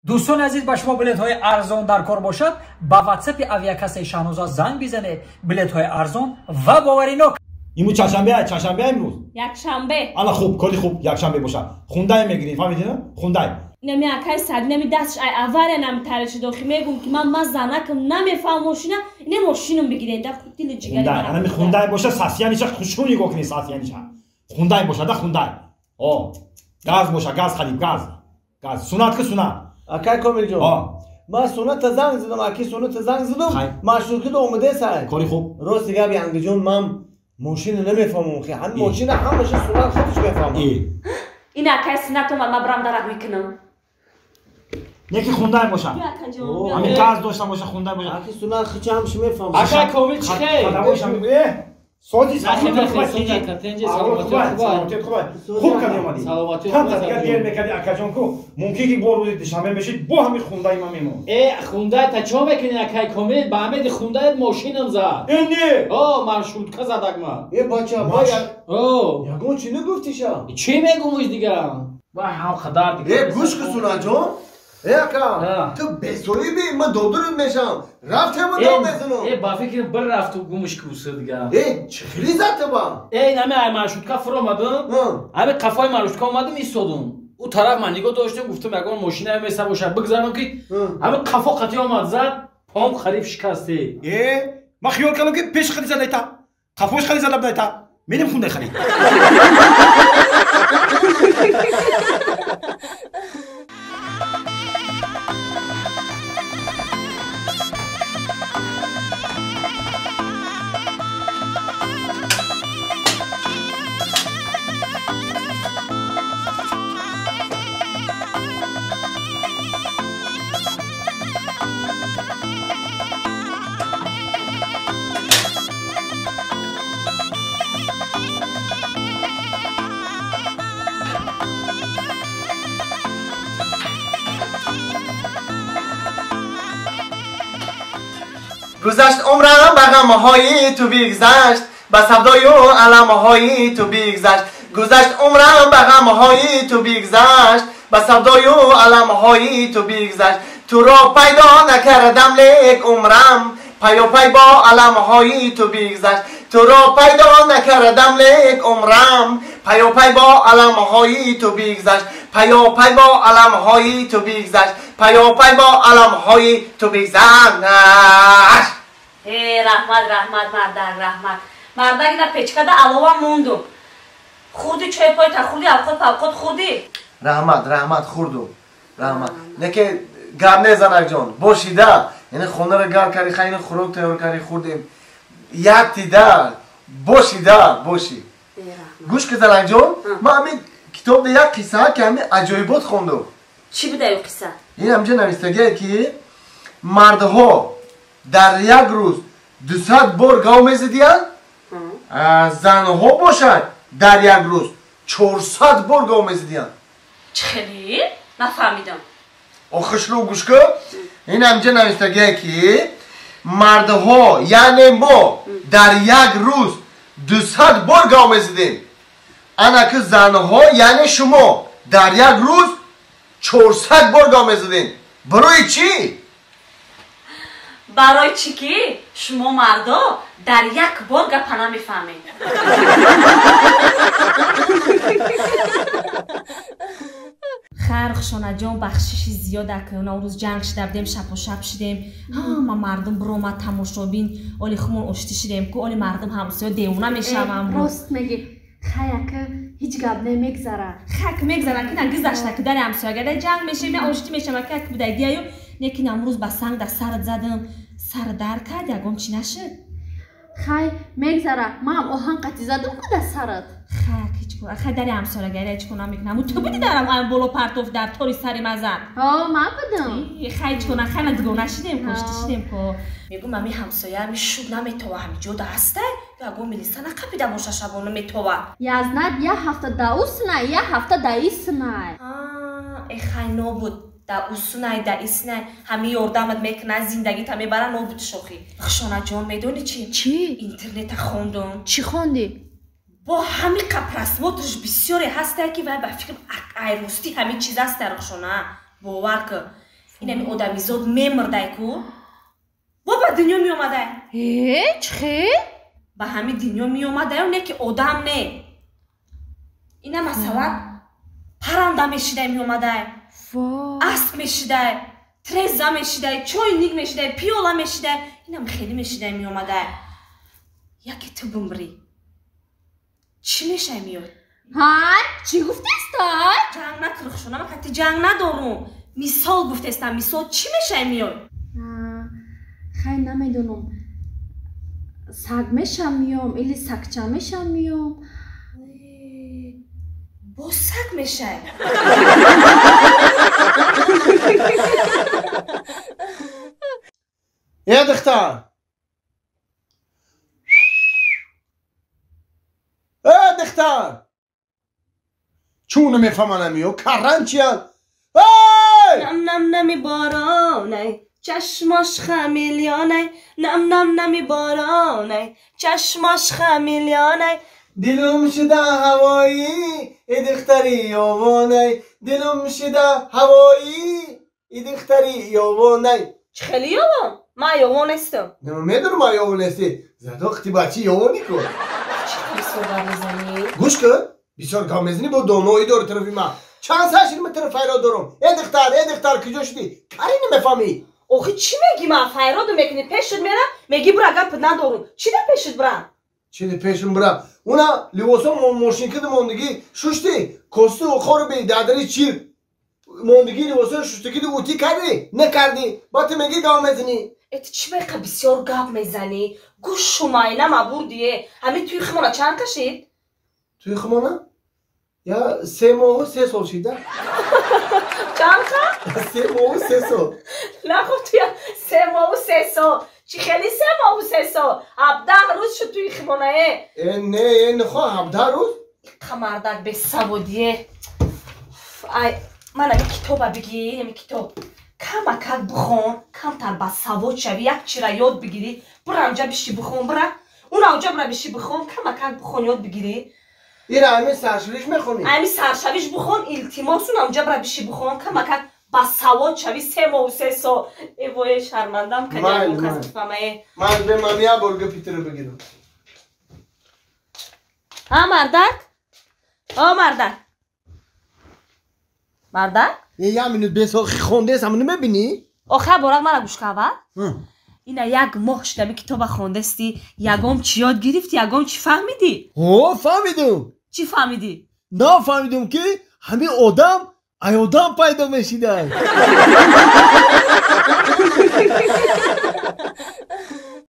دوستان عزیز به شما بلیط های ارزان در کار باشد با واتساپ اویاکاس شاهنوزا زنگ بزنید. بلیط های ارزان و باورینок. امروز چهارشنبه امروز یکشنبه. حالا خوب کلی خوب یکشنبه باشه. خوندای میگیرین فهمیدین؟ خوندای نمی اکای صد نمی دستش ای اول نمی ترش داخل میگم که من زنکم نمیفهم ماشینه اینه ماشینم بگیرین در دل جگری خوندای انا می خوندای باشه ساسیانیش خوشونی گوکنی ساسیانیش خوندای باشه دا خوندای گاز باشه گاز خالی گاز سونات که سونات اکای کامل جان ما سونات زنگ زدم اکی سونات زنگ زدم ماشوقی دو اومده سر کاری خوب راست دیگه بی انگجون من ماشین نمیفهمم خیلی هم ماشین همش سونات خودش میفهمه این اکای سونات ما برام درک میکنم یکی خوندای باشه همین گاز داشته باشه خوندای باشه اکی سونات خیلی همش میفهمه اکای کامل چی خدا باشه سوزی سلامتی خوب کردی اومدی سلامتی تا دیگه دیر میکردی اکا جان کو ممکنه که بار روز دوشنبه بشید با همین خوندای ما میمون خوندای تا چا میکنی اکای کامل با همین خوندای ماشینم زد اینی مارشروتکا زدک ما بچه با یگون چی نگفتی شا چی میگومش دیگه با هم خدار دیگه گوش که سونات جان اکا تو بسوی بی من دودرون میشم رفته من دو بزنم با فکر بر رفت و گمش کوسه دیگه چه خیلی زده با نمی مارشروتکا فرو اومدم همه قفای مارشروتکا اومدم ایستادم او طرف من نگاه داشتم گفتم اگه ماشین میسه باشه بگذارم که همه قفا قطعی اومد زد پام خریب شکسته ما خیال کردم که پیش خیلی زده تا قفاش خیلی زده بده تا میریم خونده خیلی گذشت عمرم به غمهای تو بگذشت به سودای و علمهای تو بگذشت گذشت عمرم به غمهای تو بگذشت به سودای و علمهای تو بگذشت تو را پیدا نکردم لیک عمرم پیا پی با علمهای تو بگذشت تو را پیدا نکردم لیک عمرم پیا پی با علمهای تو بگذشت پیا پی با علمهای تو بگذشت پیا پی با علمهای تو بگذشت رحمت مردک در پیچکده علاوه موندم خوردی چای پای تا خوردی خود خوردی رحمت خوردم رحمت نه که گرم نزنک جان باشیده یعنی خونه رو گرم کردی خیلی خوراک تیار کردی خوردیم یک تیده باشی گوش که زنک جان ما همین کتاب یک قصه که همین عجایبات خوندم چی بوده این قصه؟ این همجا نوشتگیه که مردها در یک روز 200 بار گاو میزدین زنها باشد در یک روز 400 بار گاو میزدین چخیلی؟ نفهمیدم آخش رو گوش کن این همجا نوشتگیه که مردها یعنی ما در یک روز 200 بار گاو میزدین انا که زنها یعنی شما در یک روز 400 بار گاو میزدین برای چی؟ برای چی که شما مردا در یک بار گپ نمیفهمید خرق شونه جان بخششی زیاد اکنون اون روز جنگ شده بودیم شب و شب شدیم ما مردم برامد تماشابین اولی خمون اشتی شدیم که اولی مردم همسایه دیونه میشوم راست میگی خیلی هیچ گپ نمیگذره خک میگذره که نگذشته که در همسایه گره جنگ میشه من اشتی میشم که بوده دیگه یکی امروز با سنگ در سرت زدم سر در کرد یکم چی نشد خی میگذره ما هم آهن قطی زدم که در سرت خک هیچ کنم خی در همسایه گره هیچ کنم میکنم تو بودی درم هم بولو پرتوف در طوری سری مزن من بودم خی هیچ کنم خیلی ندگو نشیدیم کشتی شدیم که میگم همی همسایه همی شود نمیتوه همی جدا هسته یا اگه میلیسانه قپی در موشه شبانه میتوه یزند یه هفته داوس نه یه هفته داییس نه ای خی نبود در اوسونای در ایسنای همی یردمت میکنه زندگی تا میبره نبود شوخی خشانه جان میدونی چی؟ اینترنت خوندم چی خوندی؟ با همین قپرسماتش بسیاری هسته که و به فکر ایروستی همین چیز هست درخشانه باور که اینمی آدمیزاد میمرده کو با دنیا می اومده چه؟ به همین دنیا می اومده نه که آدم نه اینا مثلا پرنده میشیده می اومده اسب میشیده ترزه میشیده چاینیک میشیده پیاله میشیده اینم خیلی میشیده می اومده یکی تو بمری چی میشه میاد؟ های چی گفته استای؟ جنگ نکرخ شو من حتی جنگ ندارم مثال گفته استم مثال چی میشه میاد؟ خیلی نمیدونم سگ میشم میام ایلی سگچه میشم میام با سگ میشه یه دختر دختر چون میفهمنمی و کرن چیان نم نم نمی بارانه چشماش خمیلیانه نم نم نمی بارانه چشماش خمیلیانه دلم شده هوایی ای دختری یوانه دلم شده هوایی ای دختری یوانه چه خیلی یوان؟ من یوان استم نمیدونم ما یوان استی زده وقتی بچه یوانی کن چه خیلی صدا میزنی؟ گوش کن بسیار کام میزنی با دونایی دور طرفی من چند ساشیر من طرف فیراد دارم ای دختر کجا شدی؟ کاری نمیفهمی آخه چی میگی من فیرادو میکنی پیشت میرم میگی برا گپ ندارم چی ده پیشت برم؟ چی ده پیشم برم اونا لیواسا ماشین کده موندگی شوشتی کسته و خور بی دادری چیر موندگی لیواسا شوشتی کده اوتی کردی نکردی با تو میگی گام میزنی ات چی میگه بسیار گپ میزنی گوش شماینا مبوردیه همین توی خمانه چند کشید؟ توی خمانه؟ یا 3 ماه و 3 سال شیده چند که؟ 3 ماه و 3 سال نخواه توی 3 ماه و 3 سال چی خیلی 3 ماه و 3 سال 17 روز شد توی خمانه نه نخواه 17 روز خمردک به سوادیه من اگه کتاب بگی نمی کتاب کم اکک بخون کم تر با سواد شوی یک چی را یاد بگیری برا اونجا بشی بخون برا اون اونجا برا بشی بخون کم اکک بخون یاد بگیری این همین سرشویش میخونی همین سرشویش بخون التماسون اونجا برا بشی بخون کم اکک با سواد شوی 3 ماه و 3 سال ای وای شرمندم که نگو کس بفهمه من به من یه برگه پیتر بگیرم ها مردک مردک یه منوت بیساخی خونده است همونو میبینی؟ آخه برای من گوش کوا اینا یک ماه شده به کتاب خونده استی یگام چی یاد گرفتی یگام چی فهمیدی؟ فهمیدم چی فهمیدی؟ نه فهمیدم که همین آدم پیدا میشیدن